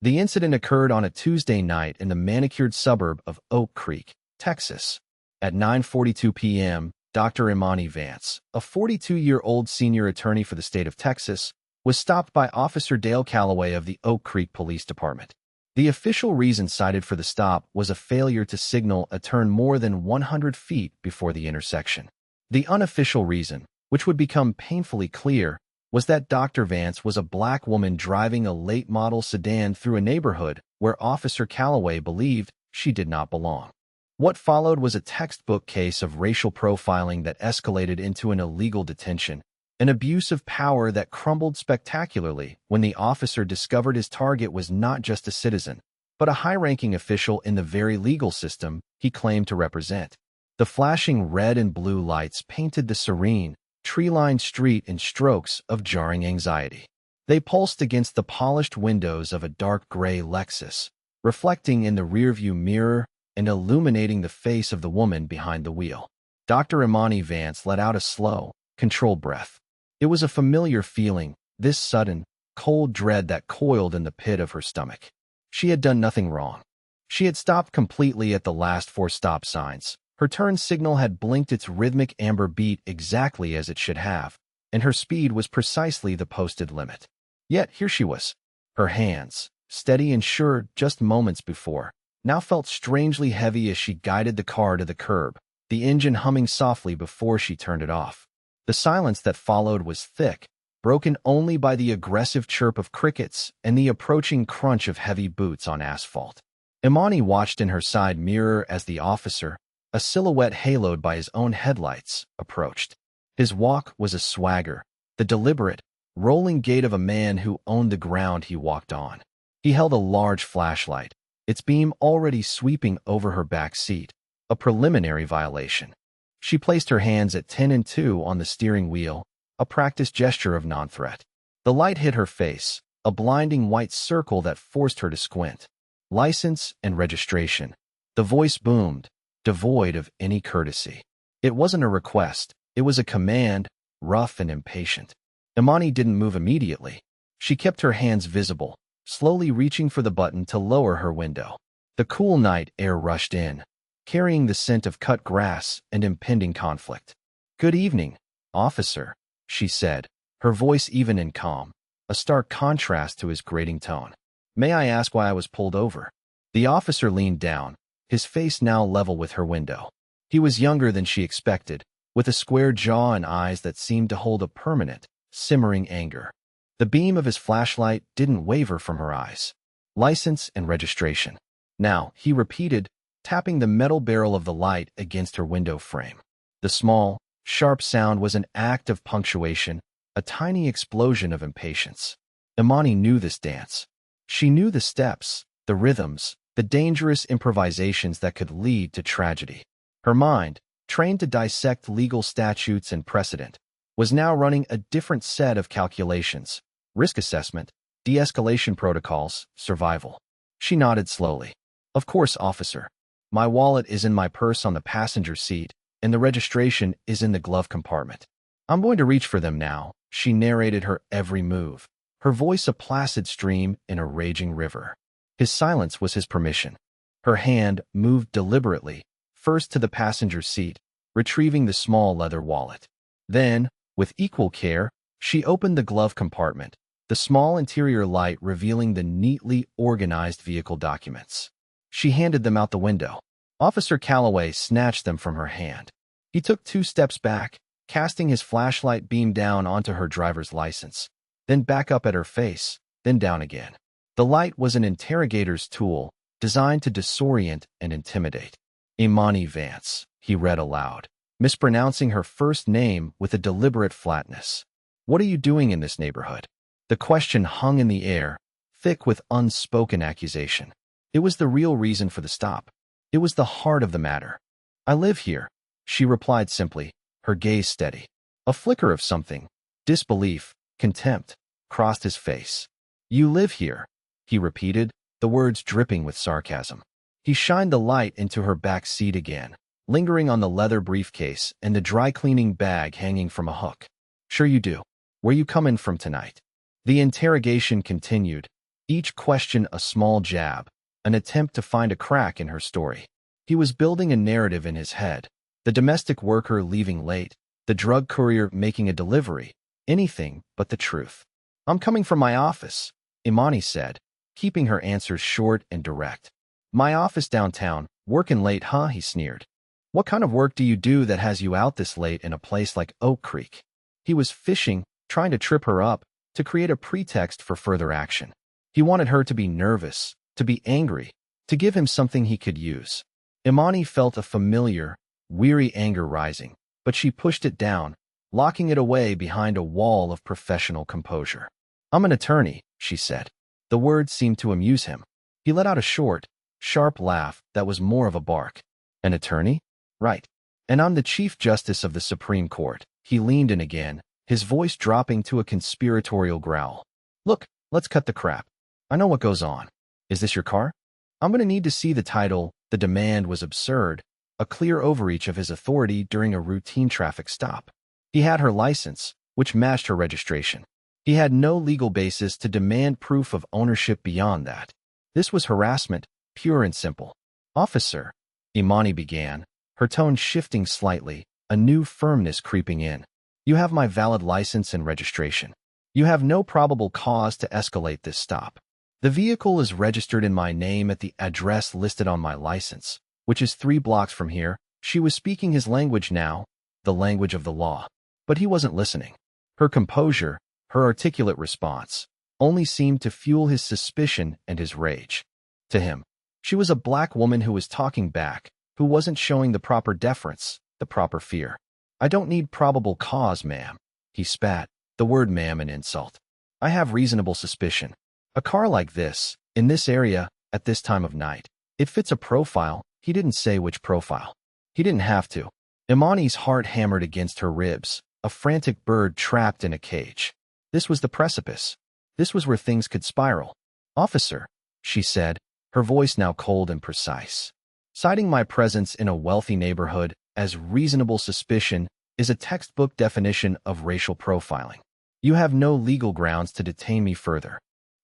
The incident occurred on a Tuesday night in the manicured suburb of Oak Creek, Texas. At 9:42 p.m., Dr. Imani Vance, a 42-year-old senior attorney for the state of Texas, was stopped by Officer Dale Calloway of the Oak Creek Police Department. The official reason cited for the stop was a failure to signal a turn more than 100 feet before the intersection. The unofficial reason, which would become painfully clear, was that Dr. Vance was a black woman driving a late-model sedan through a neighborhood where Officer Calloway believed she did not belong. What followed was a textbook case of racial profiling that escalated into an illegal detention, an abuse of power that crumbled spectacularly when the officer discovered his target was not just a citizen, but a high-ranking official in the very legal system he claimed to represent. The flashing red and blue lights painted the serene, tree-lined street in strokes of jarring anxiety. They pulsed against the polished windows of a dark gray Lexus, reflecting in the rearview mirror and illuminating the face of the woman behind the wheel. Dr. Imani Vance let out a slow, controlled breath. It was a familiar feeling, this sudden, cold dread that coiled in the pit of her stomach. She had done nothing wrong. She had stopped completely at the last 4 stop signs. Her turn signal had blinked its rhythmic amber beat exactly as it should have, and her speed was precisely the posted limit. Yet here she was. Her hands, steady and sure just moments before, now felt strangely heavy as she guided the car to the curb, the engine humming softly before she turned it off. The silence that followed was thick, broken only by the aggressive chirp of crickets and the approaching crunch of heavy boots on asphalt. Imani watched in her side mirror as the officer, a silhouette haloed by his own headlights, approached. His walk was a swagger, the deliberate, rolling gait of a man who owned the ground he walked on. He held a large flashlight, its beam already sweeping over her back seat, a preliminary violation. She placed her hands at 10 and 2 on the steering wheel, a practiced gesture of non-threat. The light hit her face, a blinding white circle that forced her to squint. License and registration. The voice boomed, devoid of any courtesy. It wasn't a request, it was a command, rough and impatient. Imani didn't move immediately. She kept her hands visible, slowly reaching for the button to lower her window. The cool night air rushed in, carrying the scent of cut grass and impending conflict. "Good evening, officer," she said, her voice even and calm, a stark contrast to his grating tone. "May I ask why I was pulled over?" The officer leaned down, his face now level with her window. He was younger than she expected, with a square jaw and eyes that seemed to hold a permanent, simmering anger. The beam of his flashlight didn't waver from her eyes. "License and registration." "Now," he repeated, tapping the metal barrel of the light against her window frame. The small, sharp sound was an act of punctuation, a tiny explosion of impatience. Imani knew this dance. She knew the steps, the rhythms, the dangerous improvisations that could lead to tragedy. Her mind, trained to dissect legal statutes and precedent, was now running a different set of calculations: risk assessment, de-escalation protocols, survival. She nodded slowly. "Of course, officer. My wallet is in my purse on the passenger seat, and the registration is in the glove compartment. I'm going to reach for them now." She narrated her every move, her voice a placid stream in a raging river. His silence was his permission. Her hand moved deliberately, first to the passenger seat, retrieving the small leather wallet. Then, with equal care, she opened the glove compartment, the small interior light revealing the neatly organized vehicle documents. She handed them out the window. Officer Calloway snatched them from her hand. He took 2 steps back, casting his flashlight beam down onto her driver's license, then back up at her face, then down again. The light was an interrogator's tool, designed to disorient and intimidate. "Imani Vance," he read aloud, mispronouncing her first name with a deliberate flatness. "What are you doing in this neighborhood?" The question hung in the air, thick with unspoken accusation. It was the real reason for the stop. It was the heart of the matter. "I live here," she replied simply, her gaze steady. A flicker of something, disbelief, contempt, crossed his face. "You live here," he repeated, the words dripping with sarcasm. He shined the light into her back seat again, lingering on the leather briefcase and the dry-cleaning bag hanging from a hook. "Sure you do. Where you coming from tonight?" The interrogation continued, each question a small jab, an attempt to find a crack in her story. He was building a narrative in his head. The domestic worker leaving late, the drug courier making a delivery, anything but the truth. "I'm coming from my office," Imani said, keeping her answers short and direct. "My office downtown, working late, huh?" he sneered. "What kind of work do you do that has you out this late in a place like Oak Creek?" He was fishing, trying to trip her up, to create a pretext for further action. He wanted her to be nervous, to be angry, to give him something he could use. Imani felt a familiar, weary anger rising, but she pushed it down, locking it away behind a wall of professional composure. "I'm an attorney," she said. The word seemed to amuse him. He let out a short, sharp laugh that was more of a bark. "An attorney? Right. And I'm the Chief Justice of the Supreme Court." He leaned in again, his voice dropping to a conspiratorial growl. "Look, let's cut the crap. I know what goes on. Is this your car? I'm going to need to see the title." The demand was absurd, a clear overreach of his authority during a routine traffic stop. He had her license, which matched her registration. He had no legal basis to demand proof of ownership beyond that. This was harassment, pure and simple. "Officer," Imani began, her tone shifting slightly, a new firmness creeping in. "You have my valid license and registration. You have no probable cause to escalate this stop. The vehicle is registered in my name at the address listed on my license, which is 3 blocks from here." She was speaking his language now, the language of the law. But he wasn't listening. Her composure, her articulate response, only seemed to fuel his suspicion and his rage. To him, she was a black woman who was talking back, who wasn't showing the proper deference, the proper fear. "I don't need probable cause, ma'am." He spat, the word ma'am an insult. "I have reasonable suspicion. A car like this, in this area, at this time of night, it fits a profile." He didn't say which profile. He didn't have to. Imani's heart hammered against her ribs, a frantic bird trapped in a cage. This was the precipice. This was where things could spiral. "Officer," she said, her voice now cold and precise. "Citing my presence in a wealthy neighborhood as reasonable suspicion is a textbook definition of racial profiling. You have no legal grounds to detain me further.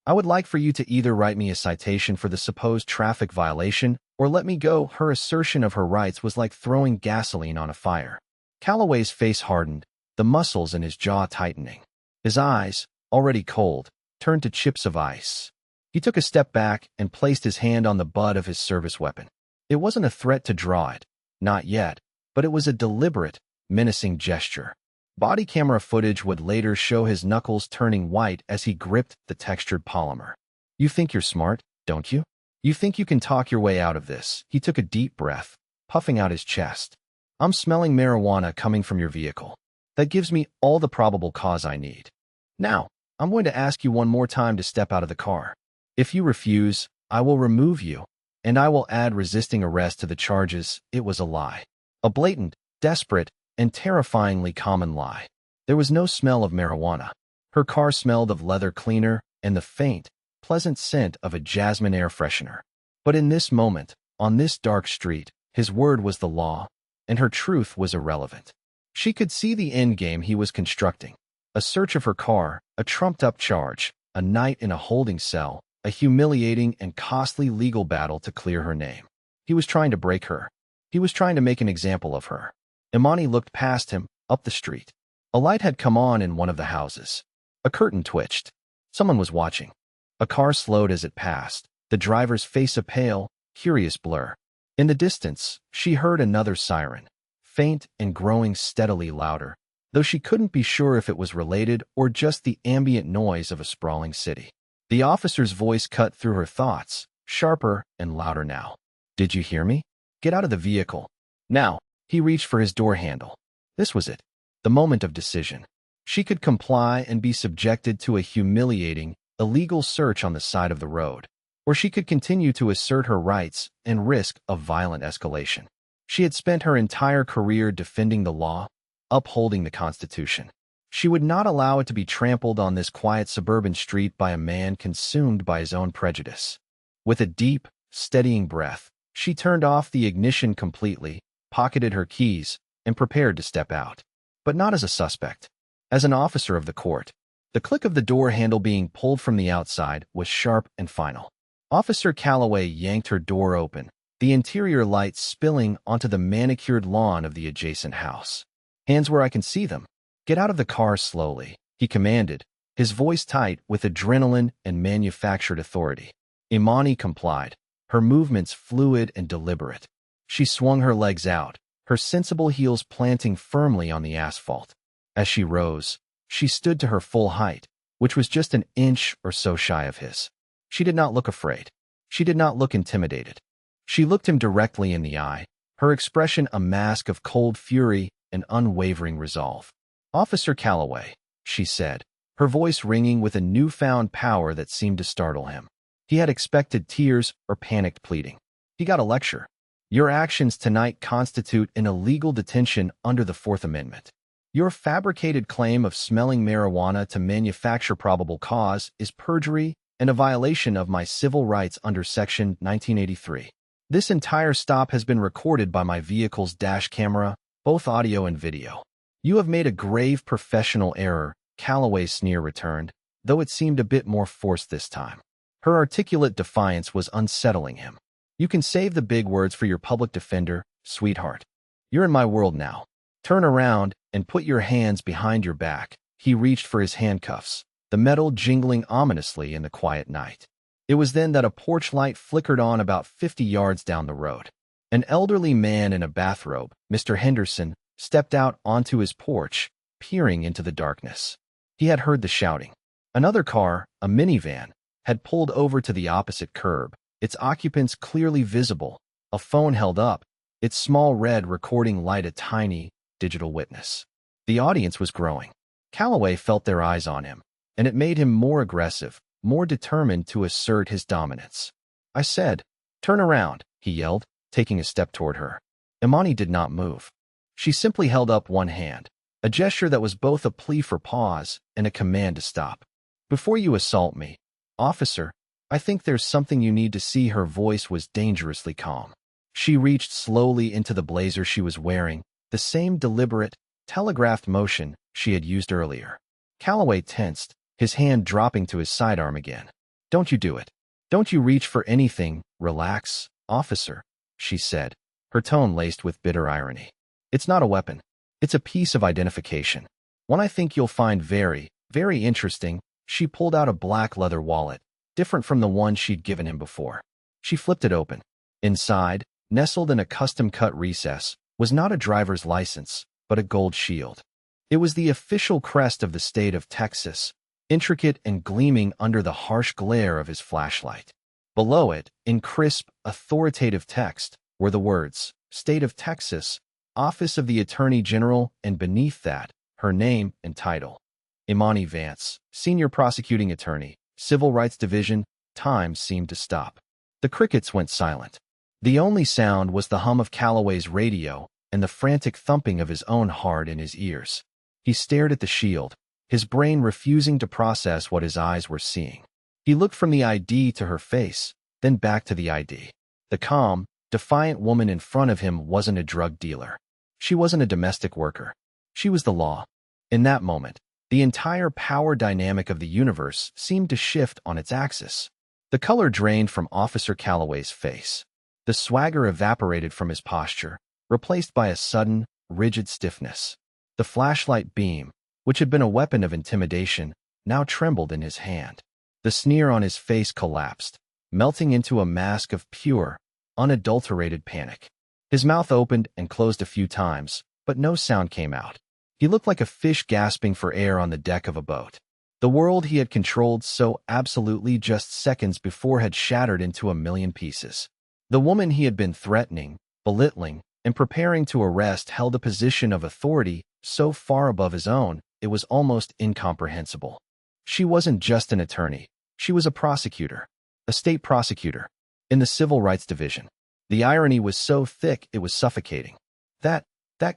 I would like for you to either write me a citation for the supposed traffic violation or let me go." Her assertion of her rights was like throwing gasoline on a fire. Calloway's face hardened, the muscles in his jaw tightening. His eyes, already cold, turned to chips of ice. He took a step back and placed his hand on the butt of his service weapon. It wasn't a threat to draw it, not yet, but it was a deliberate, menacing gesture. Body camera footage would later show his knuckles turning white as he gripped the textured polymer. "You think you're smart, don't you? You think you can talk your way out of this?" He took a deep breath, puffing out his chest. "I'm smelling marijuana coming from your vehicle. That gives me all the probable cause I need. Now, I'm going to ask you one more time to step out of the car. If you refuse, I will remove you, and I will add resisting arrest to the charges." It was a lie. A blatant, desperate, and terrifyingly common lie. There was no smell of marijuana. Her car smelled of leather cleaner and the faint, pleasant scent of a jasmine air freshener. But in this moment, on this dark street, his word was the law, and her truth was irrelevant. She could see the endgame he was constructing. A search of her car, a trumped-up charge, a night in a holding cell, a humiliating and costly legal battle to clear her name. He was trying to break her. He was trying to make an example of her. Imani looked past him, up the street. A light had come on in one of the houses. A curtain twitched. Someone was watching. A car slowed as it passed, the driver's face a pale, curious blur. In the distance, she heard another siren, faint and growing steadily louder, though she couldn't be sure if it was related or just the ambient noise of a sprawling city. The officer's voice cut through her thoughts, sharper and louder now. "Did you hear me? Get out of the vehicle. Now." He reached for his door handle. This was it, the moment of decision. She could comply and be subjected to a humiliating, illegal search on the side of the road, or she could continue to assert her rights and risk a violent escalation. She had spent her entire career defending the law, upholding the Constitution. She would not allow it to be trampled on this quiet suburban street by a man consumed by his own prejudice. With a deep, steadying breath, she turned off the ignition completely, pocketed her keys, and prepared to step out. But not as a suspect. As an officer of the court. The click of the door handle being pulled from the outside was sharp and final. Officer Calloway yanked her door open, the interior light spilling onto the manicured lawn of the adjacent house. "Hands where I can see them. Get out of the car slowly," he commanded, his voice tight with adrenaline and manufactured authority. Imani complied, her movements fluid and deliberate. She swung her legs out, her sensible heels planting firmly on the asphalt. As she rose, she stood to her full height, which was just an inch or so shy of his. She did not look afraid. She did not look intimidated. She looked him directly in the eye, her expression a mask of cold fury and unwavering resolve. "Officer Calloway," she said, her voice ringing with a newfound power that seemed to startle him. He had expected tears or panicked pleading. He got a lecture. "Your actions tonight constitute an illegal detention under the Fourth Amendment. Your fabricated claim of smelling marijuana to manufacture probable cause is perjury and a violation of my civil rights under Section 1983. This entire stop has been recorded by my vehicle's dash camera, both audio and video. You have made a grave professional error," Calloway's sneer returned, though it seemed a bit more forced this time. Her articulate defiance was unsettling him. "You can save the big words for your public defender, sweetheart. You're in my world now. Turn around and put your hands behind your back." He reached for his handcuffs, the metal jingling ominously in the quiet night. It was then that a porch light flickered on about 50 yards down the road. An elderly man in a bathrobe, Mr. Henderson, stepped out onto his porch, peering into the darkness. He had heard the shouting. Another car, a minivan, had pulled over to the opposite curb, its occupants clearly visible, a phone held up, its small red recording light a tiny, digital witness. The audience was growing. Calloway felt their eyes on him, and it made him more aggressive, more determined to assert his dominance. "I said, turn around," he yelled, taking a step toward her. Imani did not move. She simply held up one hand, a gesture that was both a plea for pause and a command to stop. "Before you assault me, officer, I think there's something you need to see." Her voice was dangerously calm. She reached slowly into the blazer she was wearing, the same deliberate, telegraphed motion she had used earlier. Calloway tensed, his hand dropping to his sidearm again. "Don't you do it. Don't you reach for anything. Relax, officer," she said, her tone laced with bitter irony. "It's not a weapon. It's a piece of identification. One I think you'll find very, very interesting." She pulled out a black leather wallet, different from the one she'd given him before. She flipped it open. Inside, nestled in a custom-cut recess, was not a driver's license, but a gold shield. It was the official crest of the state of Texas, intricate and gleaming under the harsh glare of his flashlight. Below it, in crisp, authoritative text, were the words, "State of Texas, Office of the Attorney General," and beneath that, her name and title. Imani Vance, Senior Prosecuting Attorney, Civil Rights Division. Time seemed to stop. The crickets went silent. The only sound was the hum of Calloway's radio and the frantic thumping of his own heart in his ears. He stared at the shield, his brain refusing to process what his eyes were seeing. He looked from the ID to her face, then back to the ID. The calm, defiant woman in front of him wasn't a drug dealer. She wasn't a domestic worker. She was the law. In that moment, the entire power dynamic of the universe seemed to shift on its axis. The color drained from Officer Calloway's face. The swagger evaporated from his posture, replaced by a sudden, rigid stiffness. The flashlight beam, which had been a weapon of intimidation, now trembled in his hand. The sneer on his face collapsed, melting into a mask of pure, unadulterated panic. His mouth opened and closed a few times, but no sound came out. He looked like a fish gasping for air on the deck of a boat. The world he had controlled so absolutely just seconds before had shattered into a million pieces. The woman he had been threatening, belittling, and preparing to arrest held a position of authority so far above his own, it was almost incomprehensible. She wasn't just an attorney. She was a prosecutor, a state prosecutor, in the Civil Rights Division. The irony was so thick it was suffocating. That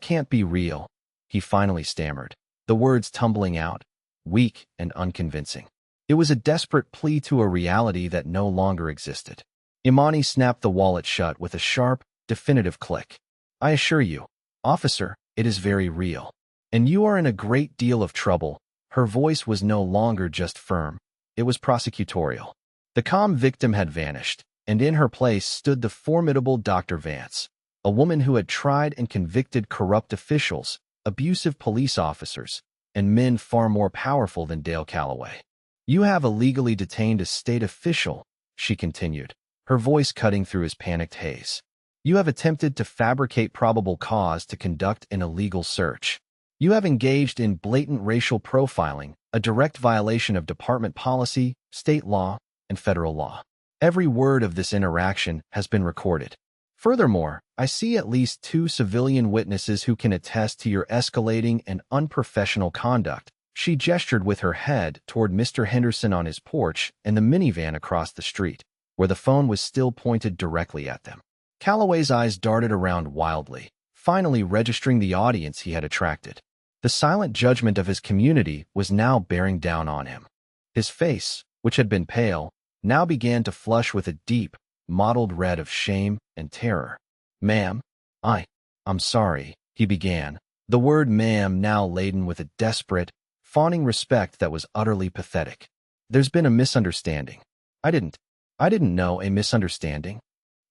can't be real," he finally stammered, the words tumbling out, weak and unconvincing. It was a desperate plea to a reality that no longer existed. Imani snapped the wallet shut with a sharp, definitive click. "I assure you, officer, it is very real. And you are in a great deal of trouble," Her voice was no longer just firm. It was prosecutorial. The calm victim had vanished, and in her place stood the formidable Dr. Vance, a woman who had tried and convicted corrupt officials, abusive police officers, and men far more powerful than Dale Calloway. "You have illegally detained a state official," she continued, her voice cutting through his panicked haze. "You have attempted to fabricate probable cause to conduct an illegal search. You have engaged in blatant racial profiling, a direct violation of department policy, state law, and federal law. Every word of this interaction has been recorded. Furthermore, I see at least 2 civilian witnesses who can attest to your escalating and unprofessional conduct." She gestured with her head toward Mr. Henderson on his porch and the minivan across the street, where the phone was still pointed directly at them. Calloway's eyes darted around wildly, finally registering the audience he had attracted. The silent judgment of his community was now bearing down on him. His face, which had been pale, now began to flush with a deep, mottled red of shame and terror. "Ma'am, I'm sorry," he began, the word ma'am now laden with a desperate, fawning respect that was utterly pathetic. "There's been a misunderstanding." I didn't know a misunderstanding."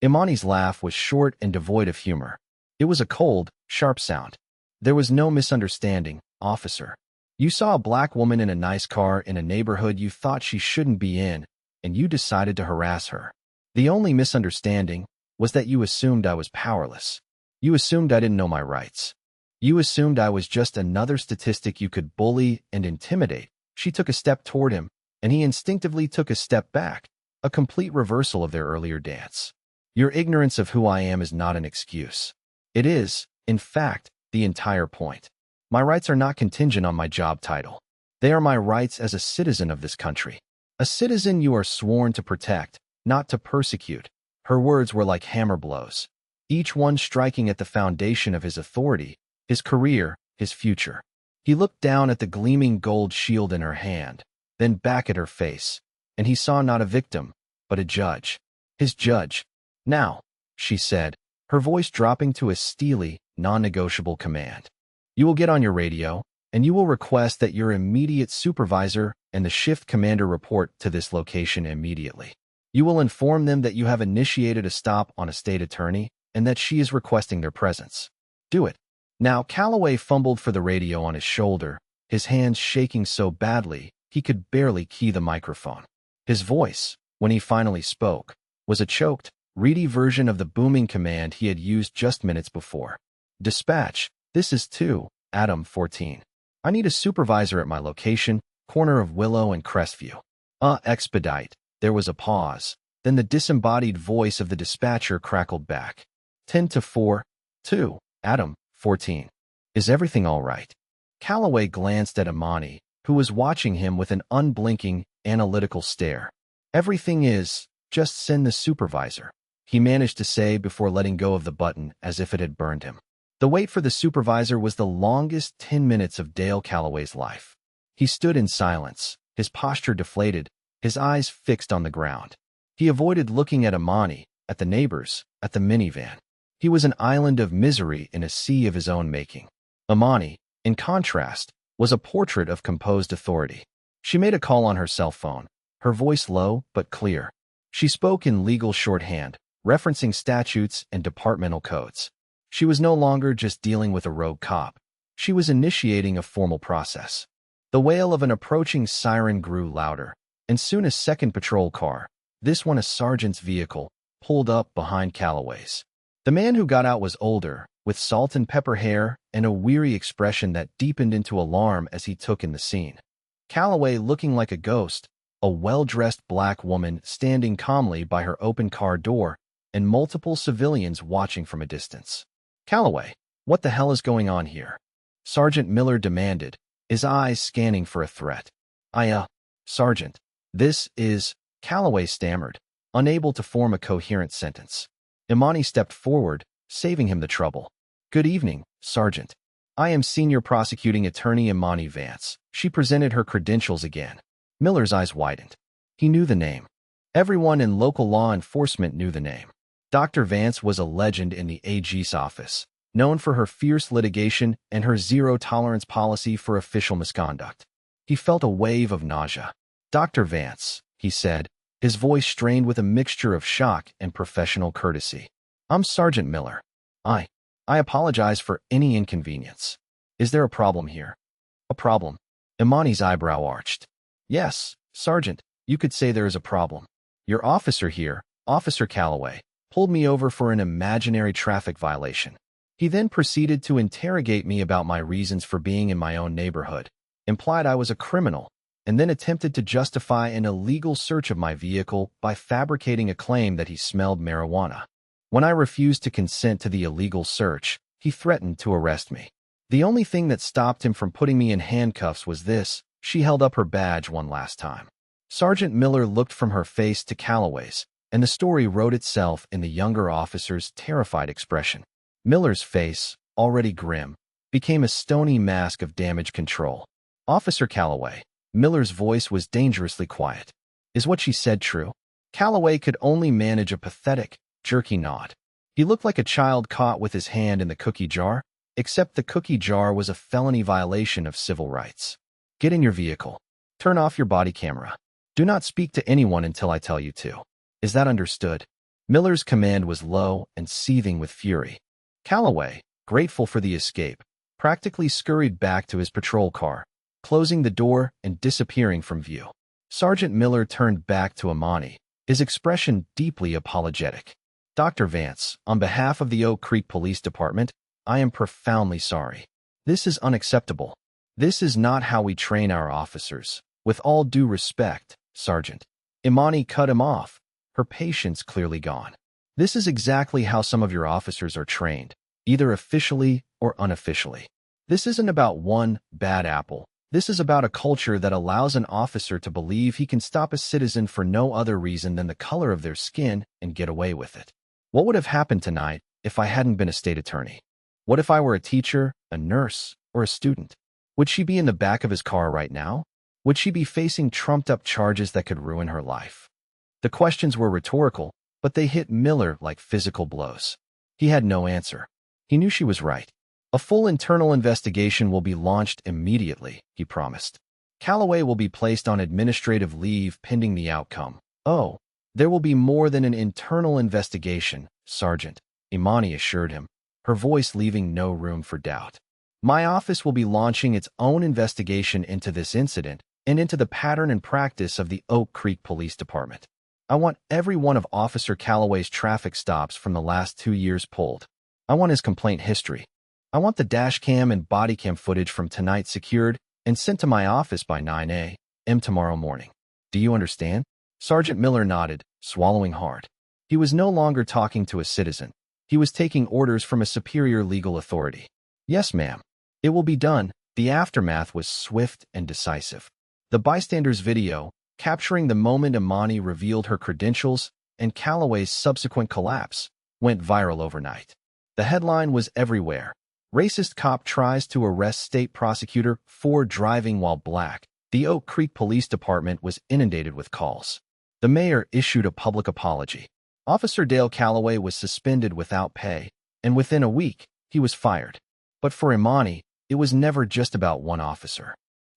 Imani's laugh was short and devoid of humor. It was a cold, sharp sound. "There was no misunderstanding, officer. You saw a black woman in a nice car in a neighborhood you thought she shouldn't be in, and you decided to harass her. The only misunderstanding was that you assumed I was powerless. You assumed I didn't know my rights. You assumed I was just another statistic you could bully and intimidate." She took a step toward him, and he instinctively took a step back, a complete reversal of their earlier dance. "Your ignorance of who I am is not an excuse. It is, in fact, the entire point. My rights are not contingent on my job title. They are my rights as a citizen of this country. A citizen you are sworn to protect, not to persecute." Her words were like hammer blows, each one striking at the foundation of his authority, his career, his future. He looked down at the gleaming gold shield in her hand, then back at her face, and he saw not a victim, but a judge. His judge. "Now," she said, her voice dropping to a steely, non-negotiable command. "You will get on your radio, and you will request that your immediate supervisor and the shift commander report to this location immediately. You will inform them that you have initiated a stop on a state attorney and that she is requesting their presence. Do it." Now Calloway fumbled for the radio on his shoulder, his hands shaking so badly he could barely key the microphone. His voice, when he finally spoke, was a choked, reedy version of the booming command he had used just minutes before. "Dispatch, this is 2, Adam 14. I need a supervisor at my location, corner of Willow and Crestview." Expedite." There was a pause, then the disembodied voice of the dispatcher crackled back. 10-4, 2, Adam 14. "Is everything all right?" Calloway glanced at Imani, who was watching him with an unblinking, analytical stare. "Everything is, just send the supervisor," he managed to say before letting go of the button as if it had burned him. The wait for the supervisor was the longest 10 minutes of Dale Calloway's life. He stood in silence, his posture deflated, his eyes fixed on the ground. He avoided looking at Imani, at the neighbors, at the minivan. He was an island of misery in a sea of his own making. Imani, in contrast, was a portrait of composed authority. She made a call on her cell phone, her voice low but clear. She spoke in legal shorthand, referencing statutes and departmental codes. She was no longer just dealing with a rogue cop. She was initiating a formal process. The wail of an approaching siren grew louder, and soon a second patrol car, this one a sergeant's vehicle, pulled up behind Calloway's. The man who got out was older, with salt and pepper hair and a weary expression that deepened into alarm as he took in the scene. Calloway looking like a ghost, a well-dressed black woman standing calmly by her open car door, and multiple civilians watching from a distance. "Calloway, what the hell is going on here?" Sergeant Miller demanded, his eyes scanning for a threat. Sergeant, this is," Calloway stammered, unable to form a coherent sentence. Imani stepped forward, saving him the trouble. "Good evening, Sergeant. I am Senior Prosecuting Attorney Imani Vance." She presented her credentials again. Miller's eyes widened. He knew the name. Everyone in local law enforcement knew the name. Dr. Vance was a legend in the AG's office, known for her fierce litigation and her zero-tolerance policy for official misconduct. He felt a wave of nausea. "Dr. Vance," he said, his voice strained with a mixture of shock and professional courtesy. "I'm Sergeant Miller. I apologize for any inconvenience. Is there a problem here?" "A problem?" Imani's eyebrow arched. "Yes, Sergeant, you could say there is a problem. Your officer here, Officer Calloway, pulled me over for an imaginary traffic violation. He then proceeded to interrogate me about my reasons for being in my own neighborhood, implied I was a criminal, and then attempted to justify an illegal search of my vehicle by fabricating a claim that he smelled marijuana. When I refused to consent to the illegal search, he threatened to arrest me. The only thing that stopped him from putting me in handcuffs was this." She held up her badge one last time. Sergeant Miller looked from her face to Calloway's, and the story wrote itself in the younger officer's terrified expression. Miller's face, already grim, became a stony mask of damage control. "Officer Calloway," Miller's voice was dangerously quiet. "Is what she said true?" Calloway could only manage a pathetic, jerky nod. He looked like a child caught with his hand in the cookie jar, except the cookie jar was a felony violation of civil rights. "Get in your vehicle. Turn off your body camera. Do not speak to anyone until I tell you to. Is that understood?" Miller's command was low and seething with fury. Calloway, grateful for the escape, practically scurried back to his patrol car, closing the door and disappearing from view. Sergeant Miller turned back to Imani, his expression deeply apologetic. "Dr. Vance, on behalf of the Oak Creek Police Department, I am profoundly sorry. This is unacceptable. This is not how we train our officers. With all due respect, Sergeant." Imani cut him off, her patience clearly gone. "This is exactly how some of your officers are trained, either officially or unofficially. This isn't about one bad apple. This is about a culture that allows an officer to believe he can stop a citizen for no other reason than the color of their skin and get away with it. What would have happened tonight if I hadn't been a state attorney? What if I were a teacher, a nurse, or a student? Would she be in the back of his car right now? Would she be facing trumped-up charges that could ruin her life?" The questions were rhetorical, but they hit Miller like physical blows. He had no answer. He knew she was right. "A full internal investigation will be launched immediately," he promised. "Calloway will be placed on administrative leave pending the outcome." "Oh, there will be more than an internal investigation, Sergeant," Imani assured him, her voice leaving no room for doubt. "My office will be launching its own investigation into this incident and into the pattern and practice of the Oak Creek Police Department. I want every one of Officer Calloway's traffic stops from the last 2 years pulled. I want his complaint history. I want the dash cam and body cam footage from tonight secured and sent to my office by 9 a.m. tomorrow morning. Do you understand?" Sergeant Miller nodded, swallowing hard. He was no longer talking to a citizen. He was taking orders from a superior legal authority. "Yes, ma'am. It will be done." The aftermath was swift and decisive. The bystander's video, capturing the moment Imani revealed her credentials and Calloway's subsequent collapse, went viral overnight. The headline was everywhere. "Racist cop tries to arrest state prosecutor for driving while black." The Oak Creek Police Department was inundated with calls. The mayor issued a public apology. Officer Dale Calloway was suspended without pay, and within a week, he was fired. But for Imani, it was never just about one officer.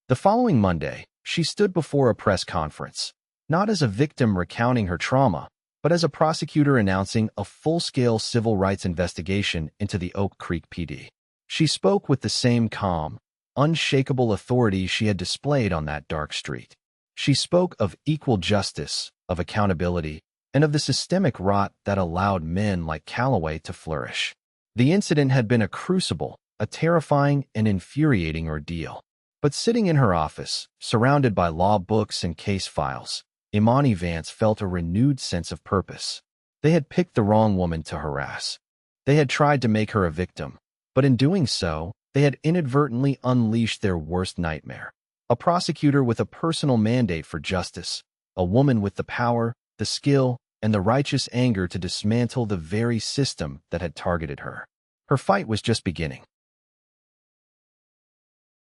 The following Monday, she stood before a press conference, not as a victim recounting her trauma, but as a prosecutor announcing a full-scale civil rights investigation into the Oak Creek PD. She spoke with the same calm, unshakable authority she had displayed on that dark street. She spoke of equal justice, of accountability, and of the systemic rot that allowed men like Calloway to flourish. The incident had been a crucible, a terrifying and infuriating ordeal. But sitting in her office, surrounded by law books and case files, Imani Vance felt a renewed sense of purpose. They had picked the wrong woman to harass. They had tried to make her a victim, but in doing so, they had inadvertently unleashed their worst nightmare. A prosecutor with a personal mandate for justice, a woman with the power, the skill, and the righteous anger to dismantle the very system that had targeted her. Her fight was just beginning.